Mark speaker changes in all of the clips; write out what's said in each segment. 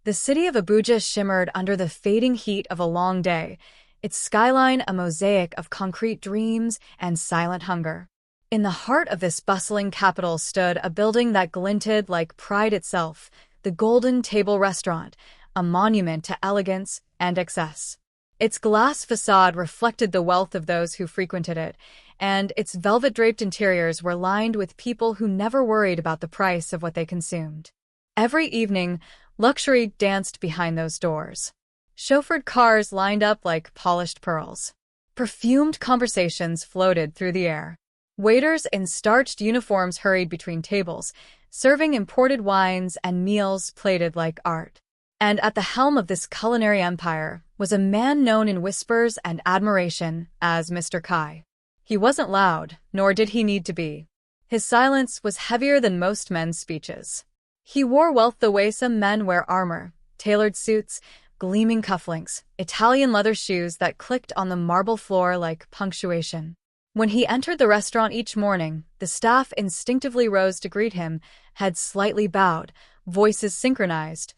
Speaker 1: The city of Abuja shimmered under the fading heat of a long day, its skyline a mosaic of concrete dreams and silent hunger. In the heart of this bustling capital stood a building that glinted like pride itself, the Golden Table Restaurant, a monument to elegance and excess. Its glass facade reflected the wealth of those who frequented it, and its velvet-draped interiors were lined with people who never worried about the price of what they consumed. Every evening, luxury danced behind those doors. Chauffeured cars lined up like polished pearls. Perfumed conversations floated through the air. Waiters in starched uniforms hurried between tables, serving imported wines and meals plated like art. And at the helm of this culinary empire was a man known in whispers and admiration as Mr. Kai. He wasn't loud, nor did he need to be. His silence was heavier than most men's speeches. He wore wealth the way some men wear armor, tailored suits, gleaming cufflinks, Italian leather shoes that clicked on the marble floor like punctuation. When he entered the restaurant each morning, the staff instinctively rose to greet him, heads slightly bowed, voices synchronized.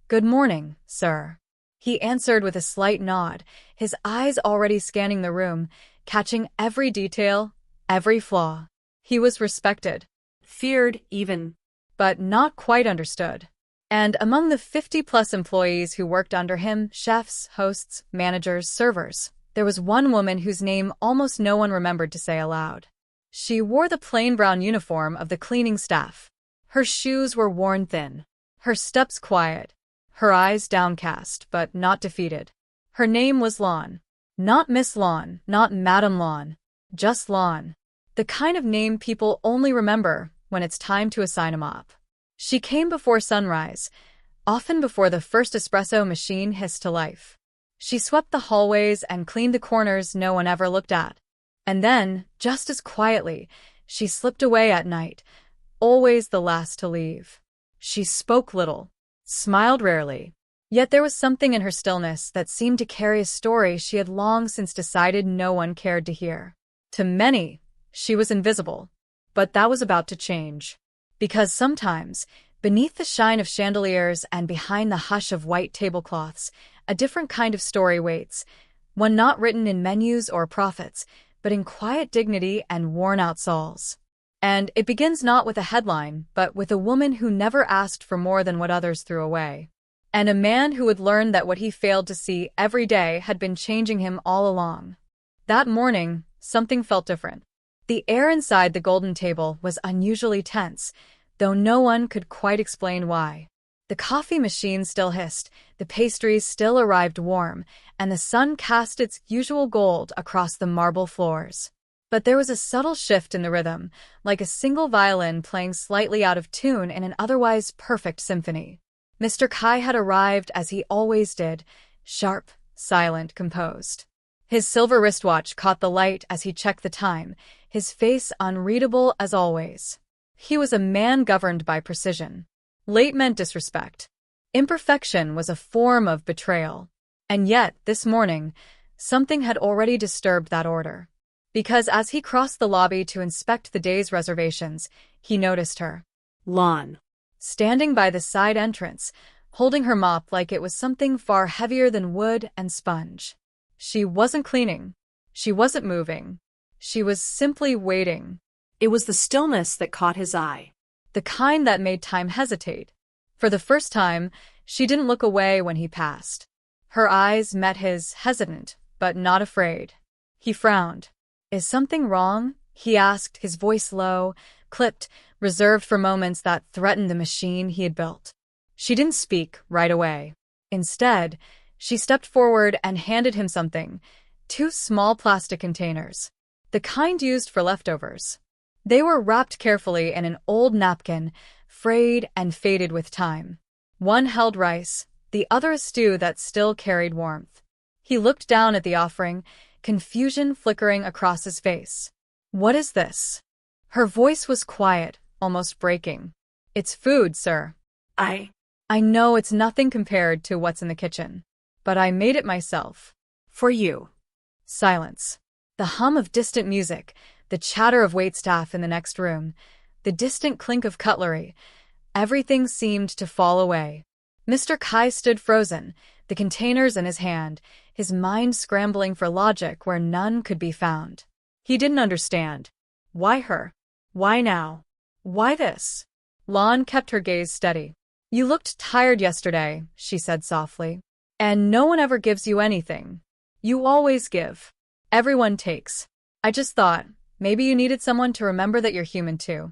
Speaker 1: "Good morning, sir." He answered with a slight nod, his eyes already scanning the room, catching every detail, every flaw. He was respected, feared even, but not quite understood. And among the 50-plus employees who worked under him, chefs, hosts, managers, servers, there was one woman whose name almost no one remembered to say aloud. She wore the plain brown uniform of the cleaning staff. Her shoes were worn thin, her steps quiet, her eyes downcast but not defeated. Her name was Lawn. Not Miss Lawn, not Madam Lawn, just Lawn. The kind of name people only remember when it's time to assign a mop. She came before sunrise, often before the first espresso machine hissed to life. She swept the hallways and cleaned the corners no one ever looked at. And then, just as quietly, she slipped away at night, always the last to leave. She spoke little, smiled rarely. Yet there was something in her stillness that seemed to carry a story she had long since decided no one cared to hear. To many, she was invisible. But that was about to change. Because sometimes, beneath the shine of chandeliers and behind the hush of white tablecloths, a different kind of story waits, one not written in menus or profits, but in quiet dignity and worn-out souls. And it begins not with a headline, but with a woman who never asked for more than what others threw away. And a man who would learn that what he failed to see every day had been changing him all along. That morning, something felt different. The air inside the Golden Table was unusually tense, though no one could quite explain why. The coffee machine still hissed, the pastries still arrived warm, and the sun cast its usual gold across the marble floors. But there was a subtle shift in the rhythm, like a single violin playing slightly out of tune in an otherwise perfect symphony. Mr. Kai had arrived as he always did, sharp, silent, composed. His silver wristwatch caught the light as he checked the time, his face unreadable as always. He was a man governed by precision. Late meant disrespect. Imperfection was a form of betrayal. And yet, this morning, something had already disturbed that order. Because as he crossed the lobby to inspect the day's reservations, he noticed her.
Speaker 2: Lawn.
Speaker 1: Standing by the side entrance, holding her mop like it was something far heavier than wood and sponge. She wasn't cleaning. She wasn't moving. She was simply waiting.
Speaker 2: It was the stillness that caught his eye.
Speaker 1: The kind that made time hesitate. For the first time, she didn't look away when he passed. Her eyes met his, hesitant, but not afraid. He frowned. "Is something wrong?" he asked, his voice low, clipped, reserved for moments that threatened the machine he had built. She didn't speak right away. Instead, she stepped forward and handed him something, 2 small plastic containers, the kind used for leftovers. They were wrapped carefully in an old napkin, frayed and faded with time. One held rice, the other a stew that still carried warmth. He looked down at the offering, confusion flickering across his face. "What is this?" Her voice was quiet, almost breaking. "It's food, sir. I know it's nothing compared to what's in the kitchen, but I made it myself.
Speaker 2: For you."
Speaker 1: Silence. The hum of distant music, the chatter of waitstaff in the next room, the distant clink of cutlery. Everything seemed to fall away. Mr. Kai stood frozen, the containers in his hand, his mind scrambling for logic where none could be found. He didn't understand. Why her? Why now? Why this? Lon kept her gaze steady. You looked tired yesterday, she said softly. And no one ever gives you anything. You always give. Everyone takes. I just thought, maybe you needed someone to remember that you're human too.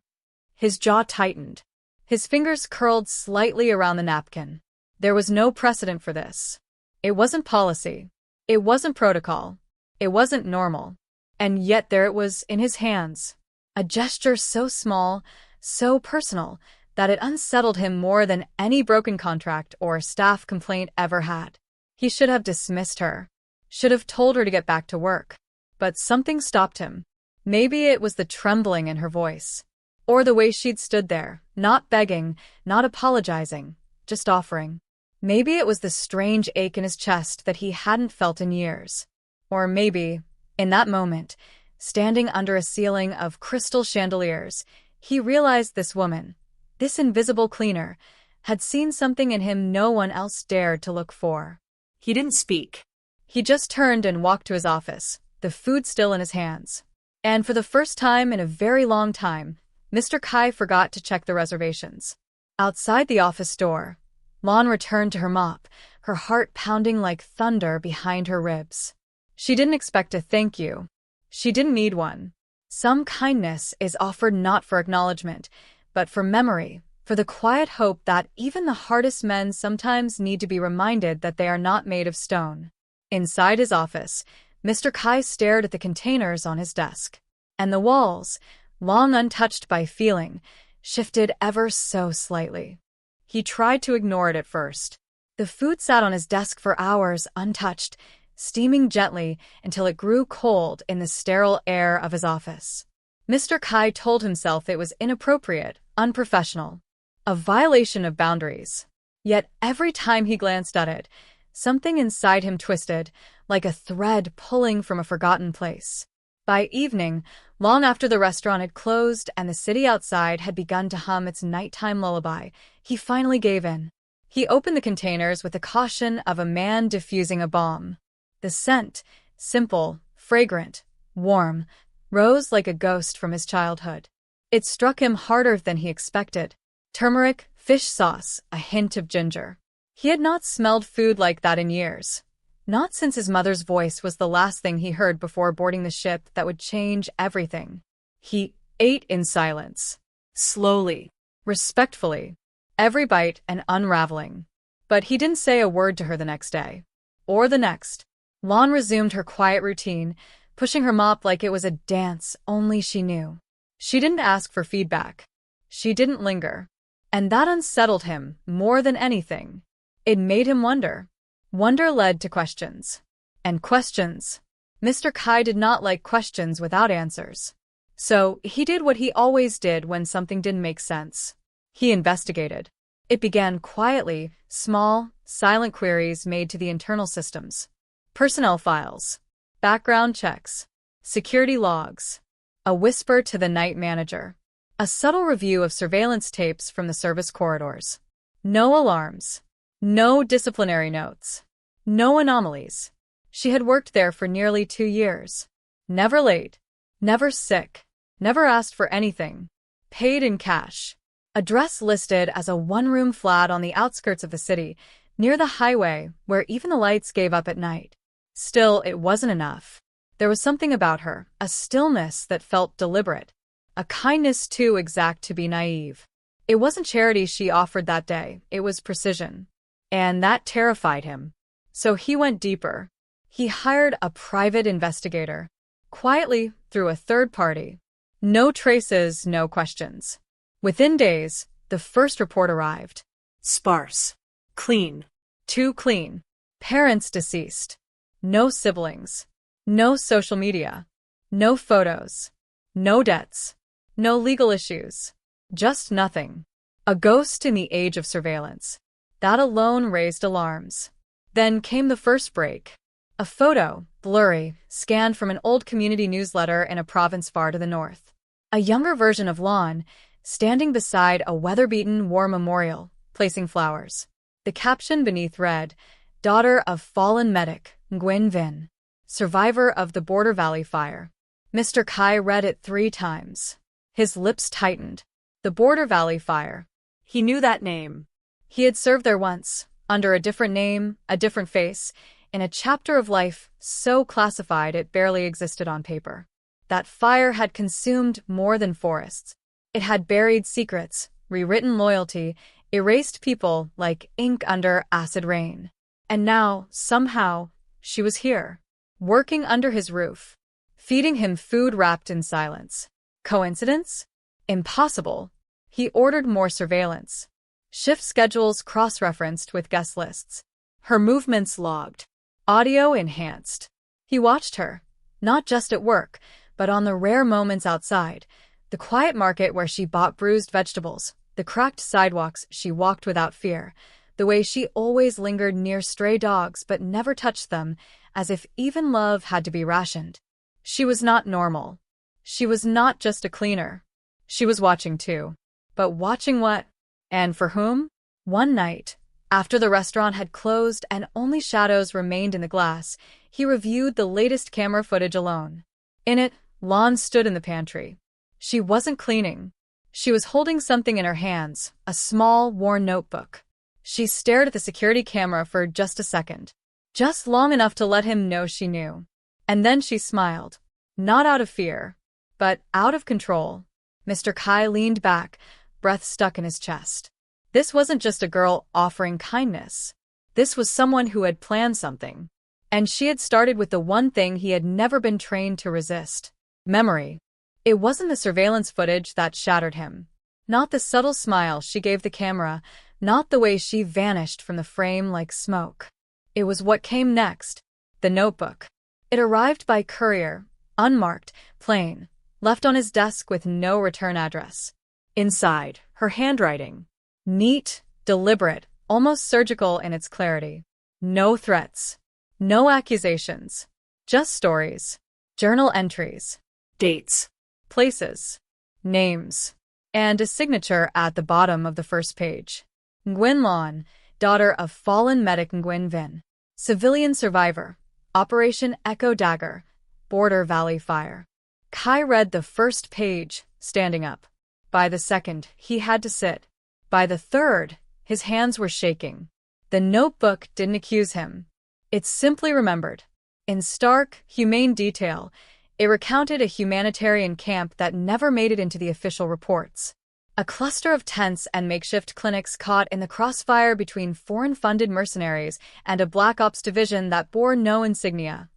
Speaker 1: His jaw tightened. His fingers curled slightly around the napkin. There was no precedent for this. It wasn't policy. It wasn't protocol. It wasn't normal. And yet there it was in his hands. A gesture so small, so personal, that it unsettled him more than any broken contract or staff complaint ever had. He should have dismissed her. Should have told her to get back to work. But something stopped him. Maybe it was the trembling in her voice. Or the way she'd stood there, not begging, not apologizing, just offering. Maybe it was the strange ache in his chest that he hadn't felt in years. Or maybe, in that moment, standing under a ceiling of crystal chandeliers, he realized this woman, this invisible cleaner, had seen something in him no one else dared to look for.
Speaker 2: He didn't speak.
Speaker 1: He just turned and walked to his office, the food still in his hands. And for the first time in a very long time, Mr. Kai forgot to check the reservations. Outside the office door, Lon returned to her mop, her heart pounding like thunder behind her ribs. She didn't expect a thank you. She didn't need one. Some kindness is offered not for acknowledgement, but for memory, for the quiet hope that even the hardest men sometimes need to be reminded that they are not made of stone. Inside his office, Mr. Kai stared at the containers on his desk. And the walls, long untouched by feeling, shifted ever so slightly. He tried to ignore it at first. The food sat on his desk for hours untouched, steaming gently until it grew cold in the sterile air of his office. Mr. Kai told himself it was inappropriate, unprofessional, a violation of boundaries. Yet every time he glanced at it, something inside him twisted, like a thread pulling from a forgotten place. By evening, long after the restaurant had closed and the city outside had begun to hum its nighttime lullaby, he finally gave in. He opened the containers with the caution of a man diffusing a bomb. The scent, simple, fragrant, warm, rose like a ghost from his childhood. It struck him harder than he expected. Turmeric, fish sauce, a hint of ginger. He had not smelled food like that in years. Not since his mother's voice was the last thing he heard before boarding the ship that would change everything. He ate in silence.
Speaker 2: Slowly.
Speaker 1: Respectfully. Every bite an unraveling. But he didn't say a word to her the next day. Or the next. Lon resumed her quiet routine, pushing her mop like it was a dance only she knew. She didn't ask for feedback. She didn't linger. And that unsettled him more than anything. It made him wonder. Wonder led to questions. And questions. Mr. Kai did not like questions without answers. So he did what he always did when something didn't make sense. He investigated. It began quietly, small, silent queries made to the internal systems. Personnel files. Background checks. Security logs. A whisper to the night manager. A subtle review of surveillance tapes from the service corridors. No alarms. No disciplinary notes. No anomalies. She had worked there for nearly 2 years. Never late. Never sick. Never asked for anything. Paid in cash. Address listed as a one-room flat on the outskirts of the city, near the highway where even the lights gave up at night. Still, it wasn't enough. There was something about her, a stillness that felt deliberate, a kindness too exact to be naive. It wasn't charity she offered that day, it was precision. And that terrified him. So he went deeper. He hired a private investigator. Quietly, through a third party. No traces, no questions. Within days, the first report arrived.
Speaker 2: Sparse. Clean.
Speaker 1: Too clean. Parents deceased. No siblings. No social media. No photos. No debts. No legal issues. Just nothing. A ghost in the age of surveillance. That alone raised alarms. Then came the first break. A photo, blurry, scanned from an old community newsletter in a province far to the north. A younger version of Lon, standing beside a weather-beaten war memorial, placing flowers. The caption beneath read, "Daughter of fallen medic, Nguyen Vinh, survivor of the Border Valley fire." Mr. Kai read it 3 times. His lips tightened. The Border Valley fire.
Speaker 2: He knew that name.
Speaker 1: He had served there once, under a different name, a different face, in a chapter of life so classified it barely existed on paper. That fire had consumed more than forests. It had buried secrets, rewritten loyalty, erased people like ink under acid rain. And now, somehow, she was here, working under his roof, feeding him food wrapped in silence. Coincidence? Impossible. He ordered more surveillance. Shift schedules cross-referenced with guest lists. Her movements logged. Audio enhanced. He watched her, not just at work, but on the rare moments outside, the quiet market where she bought bruised vegetables, the cracked sidewalks she walked without fear, the way she always lingered near stray dogs but never touched them, as if even love had to be rationed. She was not normal. She was not just a cleaner. She was watching too. But watching what? And for whom? One night, after the restaurant had closed and only shadows remained in the glass, he reviewed the latest camera footage alone. In it, Lon stood in the pantry. She wasn't cleaning. She was holding something in her hands, a small, worn notebook. She stared at the security camera for just a second, just long enough to let him know she knew. And then she smiled, not out of fear, but out of control. Mr. Kai leaned back, breath stuck in his chest. This wasn't just a girl offering kindness. This was someone who had planned something. And she had started with the one thing he had never been trained to resist: memory. It wasn't the surveillance footage that shattered him. Not the subtle smile she gave the camera, not the way she vanished from the frame like smoke. It was what came next. The notebook. It arrived by courier, unmarked, plain, left on his desk with no return address. Inside, her handwriting. Neat, deliberate, almost surgical in its clarity. No threats. No accusations. Just stories. Journal entries.
Speaker 2: Dates.
Speaker 1: Places. Names. And a signature at the bottom of the first page. Nguyen Lon, daughter of fallen medic Nguyen Vinh. Civilian survivor. Operation Echo Dagger. Border Valley fire. Kai read the first page, standing up. By the second, he had to sit. By the third, his hands were shaking. The notebook didn't accuse him. It simply remembered. In stark, humane detail, it recounted a humanitarian camp that never made it into the official reports. A cluster of tents and makeshift clinics caught in the crossfire between foreign-funded mercenaries and a Black Ops division that bore no insignia.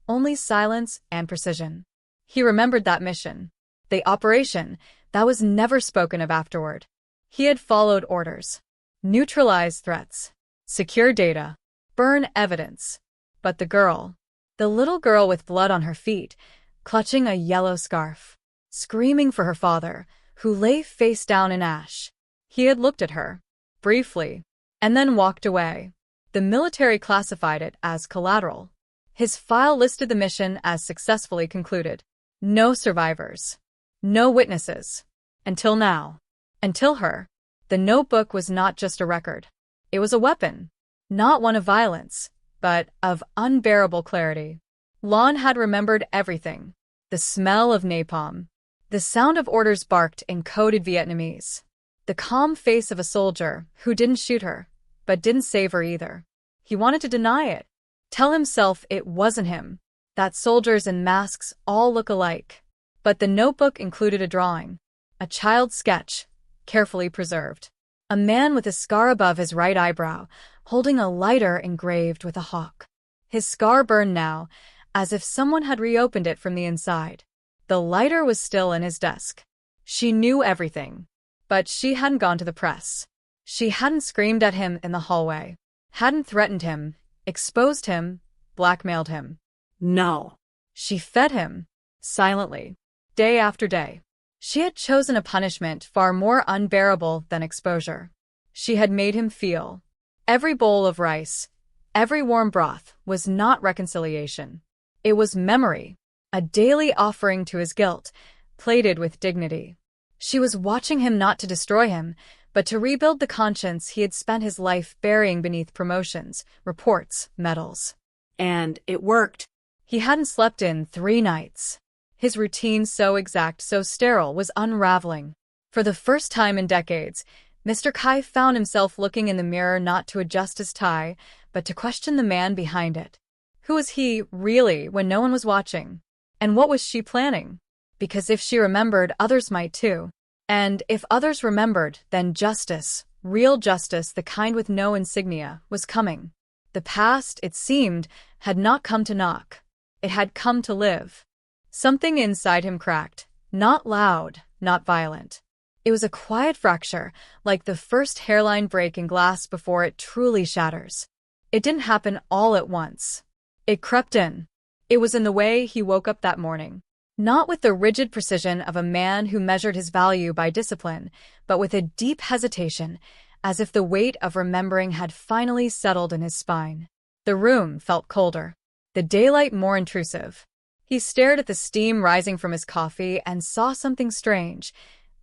Speaker 1: Only silence and precision. He remembered that mission. The operation that was never spoken of afterward. He had followed orders. Neutralize threats. Secure data. Burn evidence. But the little girl with blood on her feet, clutching a yellow scarf, screaming for her father, who lay face down in ash. He had looked at her, briefly, and then walked away. The military classified it as collateral. His file listed the mission as successfully concluded. No survivors. No witnesses. Until now. Until her. The notebook was not just a record. It was a weapon. Not one of violence, but of unbearable clarity. Lon had remembered everything. The smell of napalm. The sound of orders barked in coded Vietnamese. The calm face of a soldier who didn't shoot her, but didn't save her either. He wanted to deny it. Tell himself it wasn't him. That soldiers in masks all look alike. But the notebook included a drawing. A child's sketch, carefully preserved. A man with a scar above his right eyebrow, holding a lighter engraved with a hawk. His scar burned now, as if someone had reopened it from the inside. The lighter was still in his desk. She knew everything. But she hadn't gone to the press. She hadn't screamed at him in the hallway. Hadn't threatened him, exposed him, blackmailed him.
Speaker 2: No.
Speaker 1: She fed him, silently, day after day. She had chosen a punishment far more unbearable than exposure. She had made him feel. Every bowl of rice, every warm broth was not reconciliation. It was memory, a daily offering to his guilt, plated with dignity. She was watching him not to destroy him, But to rebuild the conscience he had spent his life burying beneath promotions, reports, medals.
Speaker 2: And it worked.
Speaker 1: He hadn't slept in 3 nights. His routine, so exact, so sterile, was unraveling. For the first time in decades, Mr. Kai found himself looking in the mirror not to adjust his tie, but to question the man behind it. Who was he, really, when no one was watching? And what was she planning? Because if she remembered, others might too. And if others remembered, then justice, real justice, the kind with no insignia, was coming. The past, it seemed, had not come to knock. It had come to live. Something inside him cracked. Not loud, not violent. It was a quiet fracture, like the first hairline break in glass before it truly shatters. It didn't happen all at once. It crept in. It was in the way he woke up that morning. Not with the rigid precision of a man who measured his value by discipline, but with a deep hesitation, as if the weight of remembering had finally settled in his spine. The room felt colder, the daylight more intrusive. He stared at the steam rising from his coffee and saw something strange,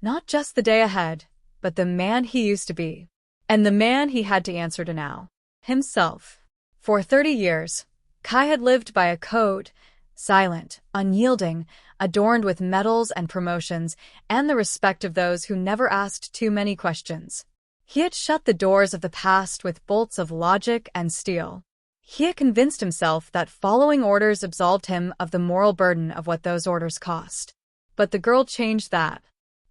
Speaker 1: not just the day ahead, but the man he used to be, and the man he had to answer to now. Himself. For 30 years, Kai had lived by a code, silent, unyielding, adorned with medals and promotions, and the respect of those who never asked too many questions. He had shut the doors of the past with bolts of logic and steel. He had convinced himself that following orders absolved him of the moral burden of what those orders cost. But the girl changed that.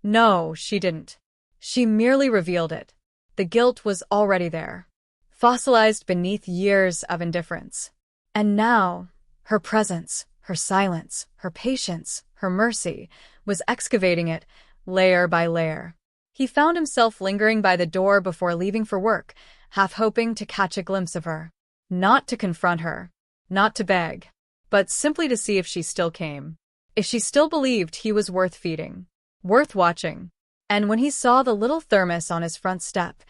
Speaker 1: No, she didn't. She merely revealed it. The guilt was already there, fossilized beneath years of indifference. And now, her presence, her silence, her patience, her mercy, was excavating it, layer by layer. He found himself lingering by the door before leaving for work, half hoping to catch a glimpse of her. Not to confront her, not to beg, but simply to see if she still came. If she still believed he was worth feeding, worth watching. And when he saw the little thermos on his front step,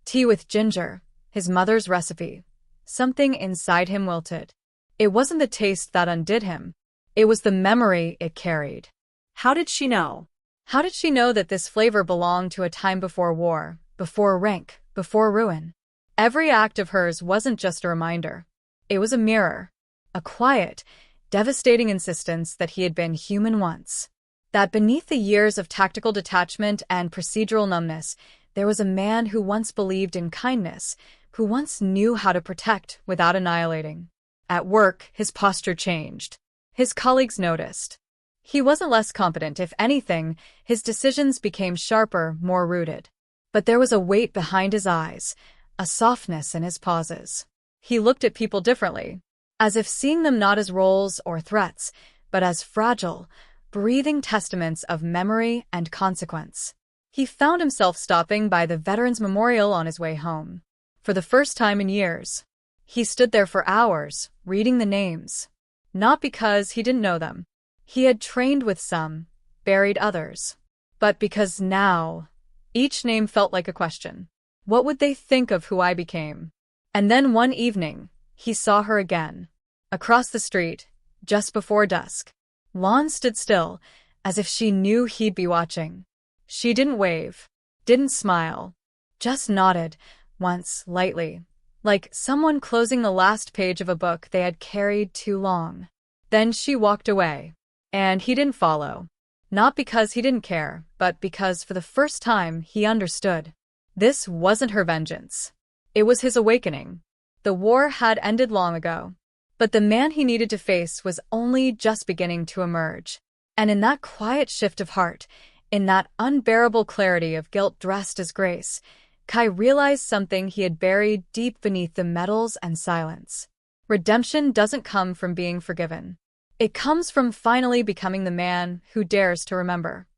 Speaker 1: tea with ginger, his mother's recipe, something inside him wilted. It wasn't the taste that undid him. It was the memory it carried.
Speaker 2: How did she know?
Speaker 1: How did she know that this flavor belonged to a time before war, before rank, before ruin? Every act of hers wasn't just a reminder. It was a mirror, a quiet, devastating insistence that he had been human once. That beneath the years of tactical detachment and procedural numbness, there was a man who once believed in kindness, who once knew how to protect without annihilating. At work, his posture changed. His colleagues noticed. He wasn't less competent. If anything, his decisions became sharper, more rooted. But there was a weight behind his eyes, a softness in his pauses. He looked at people differently, as if seeing them not as roles or threats, but as fragile, breathing testaments of memory and consequence. He found himself stopping by the Veterans Memorial on his way home. For the first time in years, he stood there for hours, reading the names. Not because he didn't know them. He had trained with some, buried others. But because now, each name felt like a question. What would they think of who I became? And then one evening, he saw her again. Across the street, just before dusk. Lon stood still, as if she knew he'd be watching. She didn't wave, didn't smile, just nodded, once, lightly, like someone closing the last page of a book they had carried too long. Then she walked away. And he didn't follow. Not because he didn't care, but because for the first time he understood. This wasn't her vengeance. It was his awakening. The war had ended long ago. But the man he needed to face was only just beginning to emerge. And in that quiet shift of heart, in that unbearable clarity of guilt dressed as grace, Kai realized something he had buried deep beneath the medals and silence. Redemption doesn't come from being forgiven. It comes from finally becoming the man who dares to remember.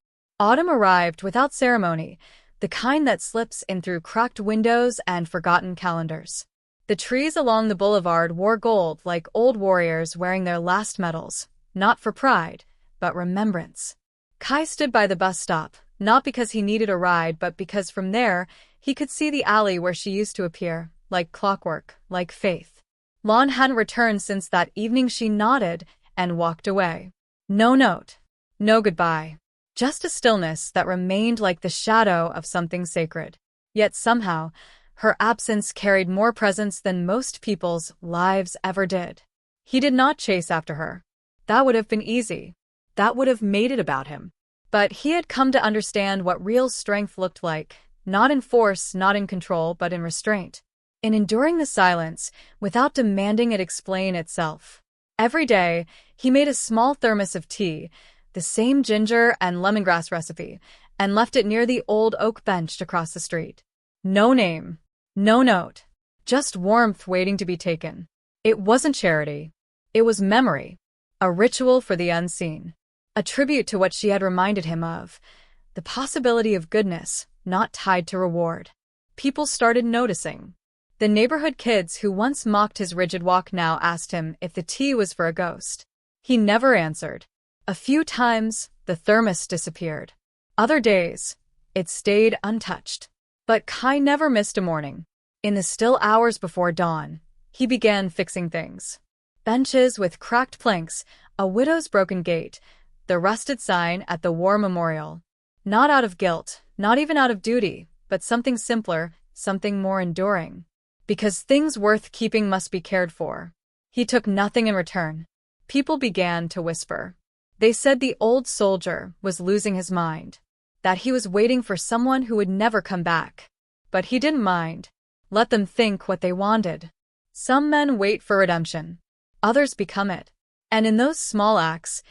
Speaker 1: Autumn arrived without ceremony, the kind that slips in through cracked windows and forgotten calendars. The trees along the boulevard wore gold like old warriors wearing their last medals, not for pride, but remembrance. Kai stood by the bus stop, not because he needed a ride, but because from there, he could see the alley where she used to appear, like clockwork, like faith. Lon hadn't returned since that evening. She nodded and walked away. No note, no goodbye, just a stillness that remained like the shadow of something sacred. Yet somehow, her absence carried more presence than most people's lives ever did. He did not chase after her. That would have been easy.
Speaker 2: That would have made it about him.
Speaker 1: But he had come to understand what real strength looked like, not in force, not in control, but in restraint. In enduring the silence, without demanding it explain itself. Every day, he made a small thermos of tea, the same ginger and lemongrass recipe, and left it near the old oak bench across the street. No name, no note, just warmth waiting to be taken. It wasn't charity. It was memory, a ritual for the unseen, a tribute to what she had reminded him of, the possibility of goodness, not tied to reward. People started noticing. The neighborhood kids who once mocked his rigid walk now asked him if the tea was for a ghost. He never answered. A few times, the thermos disappeared. Other days, it stayed untouched. But Kai never missed a morning. In the still hours before dawn, he began fixing things. Benches with cracked planks, a widow's broken gate, the rusted sign at the war memorial. Not out of guilt, not even out of duty, but something simpler, something more enduring. Because things worth keeping must be cared for. He took nothing in return. People began to whisper. They said the old soldier was losing his mind, that he was waiting for someone who would never come back. But he didn't mind. Let them think what they wanted. Some men wait for redemption. Others become it. And in those small acts,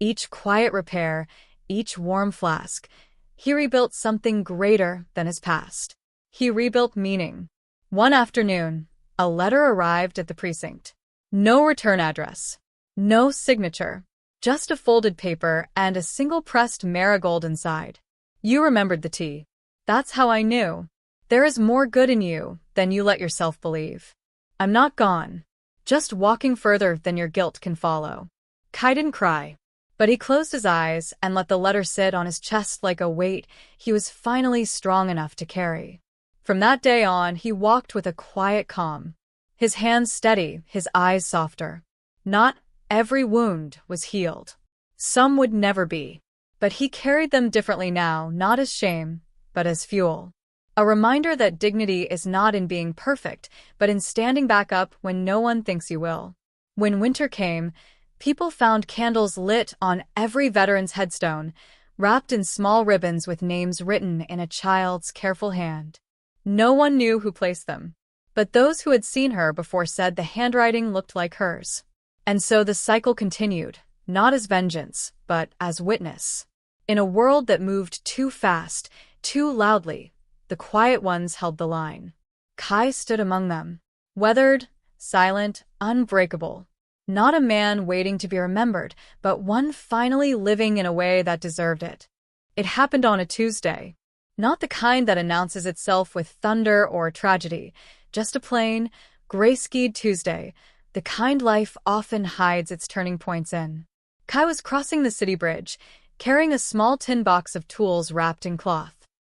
Speaker 1: each quiet repair, each warm flask, he rebuilt something greater than his past. He rebuilt meaning. One afternoon, a letter arrived at the precinct. No return address. No signature. Just a folded paper and a single pressed marigold inside. You remembered the tea. That's how I knew. There is more good in you than you let yourself believe. I'm not gone. Just walking further than your guilt can follow. Kai didn't cry, but he closed his eyes and let the letter sit on his chest like a weight he was finally strong enough to carry. From that day on, he walked with a quiet calm. His hands steady, his eyes softer. Not every wound was healed. Some would never be. But he carried them differently now, not as shame, but as fuel. A reminder that dignity is not in being perfect, but in standing back up when no one thinks you will. When winter came, people found candles lit on every veteran's headstone, wrapped in small ribbons with names written in a child's careful hand. No one knew who placed them, but those who had seen her before said the handwriting looked like hers. And so the cycle continued, not as vengeance, but as witness. In a world that moved too fast, too loudly, the quiet ones held the line. Kai stood among them, weathered, silent, unbreakable. Not a man waiting to be remembered, but one finally living in a way that deserved it. It happened on a Tuesday. Not the kind that announces itself with thunder or tragedy, just a plain, gray-skied Tuesday, the kind life often hides its turning points in. Kai was crossing the city bridge, carrying a small tin box of tools wrapped in cloth.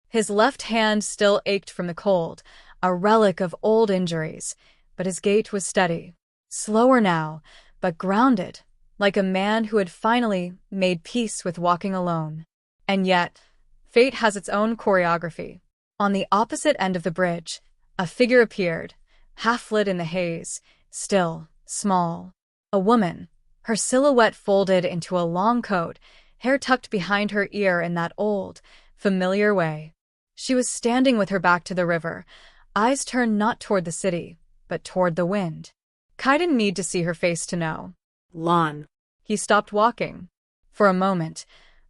Speaker 1: His left hand still ached from the cold, a relic of old injuries, but his gait was steady. Slower now, but grounded, like a man who had finally made peace with walking alone. And yet, fate has its own choreography. On the opposite end of the bridge, a figure appeared, half-lit in the haze, still, small. A woman, her silhouette folded into a long coat, hair tucked behind her ear in that old, familiar way. She was standing with her back to the river, eyes turned not toward the city, but toward the wind. Kai didn't need to see her face to know.
Speaker 2: Lon.
Speaker 1: He stopped walking. For a moment,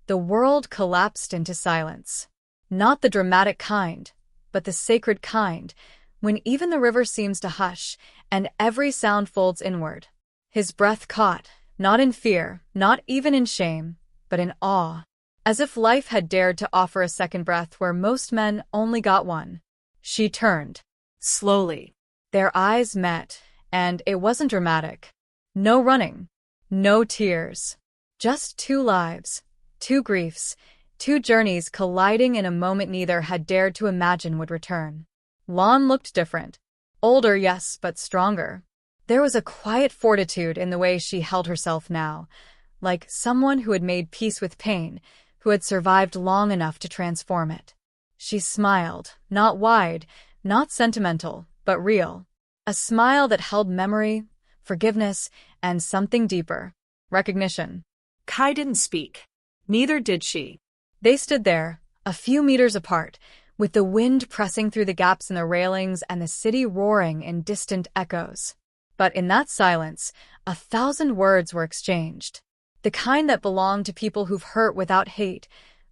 Speaker 1: the world collapsed into silence. Not the dramatic kind, but the sacred kind, when even the river seems to hush, and every sound folds inward. His breath caught, not in fear, not even in shame, but in awe, as if life had dared to offer a second breath where most men only got one. She turned.
Speaker 2: Slowly.
Speaker 1: Their eyes met, and it wasn't dramatic. No running. No tears. Just two lives. Two griefs, two journeys colliding in a moment neither had dared to imagine would return. Lon looked different. Older, yes, but stronger. There was a quiet fortitude in the way she held herself now, like someone who had made peace with pain, who had survived long enough to transform it. She smiled, not wide, not sentimental, but real. A smile that held memory, forgiveness, and something deeper. Recognition.
Speaker 2: Kai didn't speak. Neither did she.
Speaker 1: They stood there, a few meters apart, with the wind pressing through the gaps in the railings and the city roaring in distant echoes. But in that silence, 1,000 words were exchanged. The kind that belonged to people who've hurt without hate,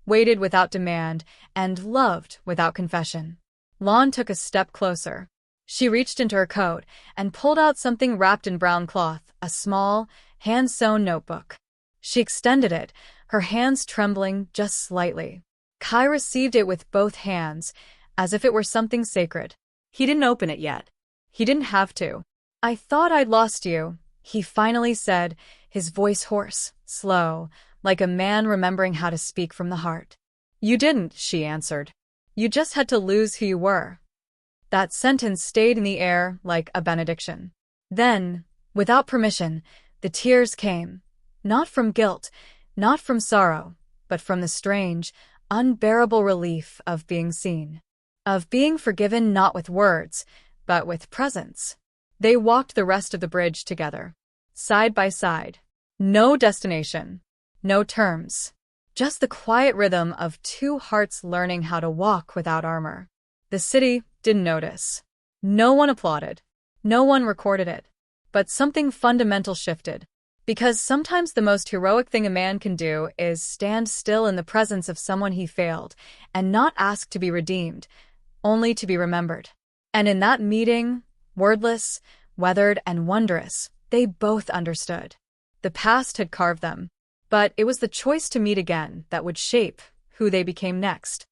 Speaker 1: waited without demand, and loved without confession. Lon took a step closer. She reached into her coat and pulled out something wrapped in brown cloth, a small, hand-sewn notebook. She extended it, her hands trembling just slightly. Kai received it with both hands, as if it were something sacred.
Speaker 2: He didn't open it yet.
Speaker 1: He didn't have to. "I thought I'd lost you," he finally said, his voice hoarse, slow, like a man remembering how to speak from the heart. "You didn't," she answered. "You just had to lose who you were." That sentence stayed in the air like a benediction. Then, without permission, the tears came. Not from guilt, not from sorrow, but from the strange, unbearable relief of being seen. Of being forgiven not with words, but with presence. They walked the rest of the bridge together, side by side. No destination, no terms. Just the quiet rhythm of two hearts learning how to walk without armor. The city didn't notice. No one applauded. No one recorded it. But something fundamental shifted. Because sometimes the most heroic thing a man can do is stand still in the presence of someone he failed and not ask to be redeemed, only to be remembered. And in that meeting, wordless, weathered, and wondrous, they both understood. The past had carved them, but it was the choice to meet again that would shape who they became next.